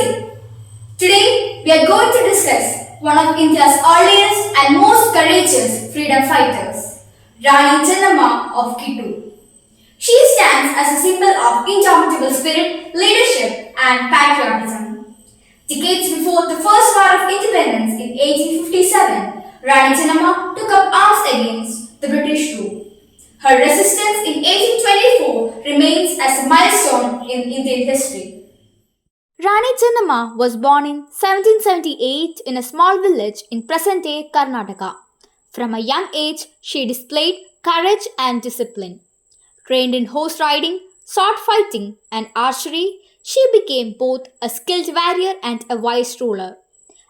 Namaste. Today we are going to discuss one of India's earliest and most courageous freedom fighters, Rani Chennamma of Kittur. She stands as a symbol of indomitable spirit, leadership, and patriotism. Decades before the first war of independence in 1857, Rani Chennamma took up arms against the British rule. Her resistance in 1824 remains as a milestone in Indian history. Rani Chennamma was born in 1778 in a small village in present-day Karnataka. From a young age, she displayed courage and discipline. Trained in horse riding, sword fighting, and archery, she became both a skilled warrior and a wise ruler.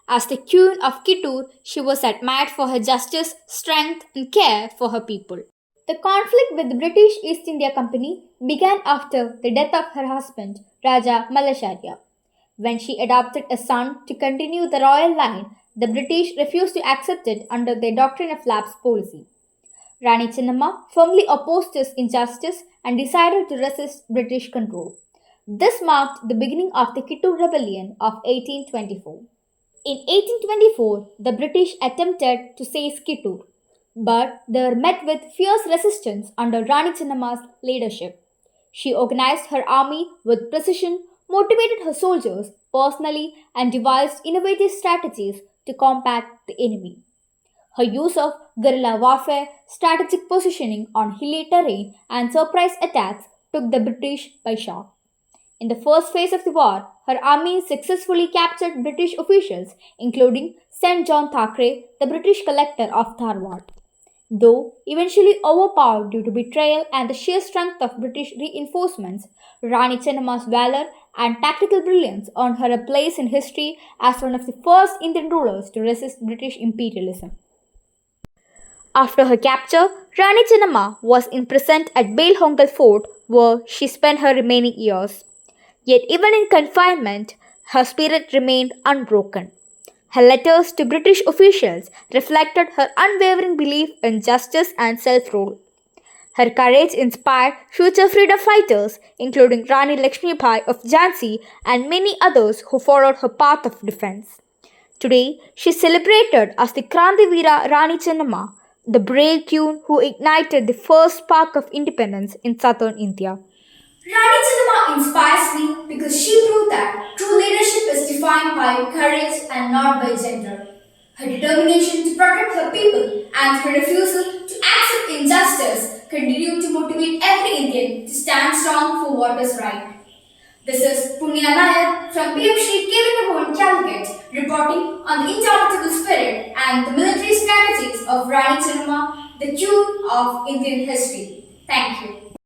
As the Queen of Kittur, she was admired for her justice, strength, and care for her people. The conflict with the British East India Company began after the death of her husband, Raja Mallasharya. When she adopted a son to continue the royal line, the British refused to accept it under their doctrine of lapse policy. Rani Chennamma firmly opposed this injustice and decided to resist British control. This marked the beginning of the Kittur Rebellion of 1824. In 1824, the British attempted to seize Kittur, but they were met with fierce resistance under Rani Chennamma's leadership. She organized her army with precision, motivated her soldiers personally, and devised innovative strategies to combat the enemy. Her use of guerrilla warfare, strategic positioning on hilly terrain, and surprise attacks took the British by shock. In the first phase of the war, her army successfully captured British officials, including St. John Thackeray, the British collector of Dharwad. Though eventually overpowered due to betrayal and the sheer strength of British reinforcements, Rani Chennamma's valor and tactical brilliance earned her a place in history as one of the first Indian rulers to resist British imperialism. After her capture, Rani Chennamma was imprisoned at Belhongal Fort where she spent her remaining years. Yet even in confinement, her spirit remained unbroken. Her letters to British officials reflected her unwavering belief in justice and self-rule. Her courage inspired future freedom fighters, including Rani Lakshmibai of Jhansi and many others who followed her path of defense. Today, she is celebrated as the Krantivira Rani Chennamma, the brave queen who ignited the first spark of independence in southern India. Rani Chennamma inspires me because she proved that true leadership is defined by courage and not by gender. Her determination to protect her people and her refusal to accept injustice continue to motivate every Indian to stand strong for what is right. This is Punya Nair from PM Shri Kevin Calicut reporting on the indomitable spirit and the military strategies of Rani Chennamma, the queen of Indian history. Thank you.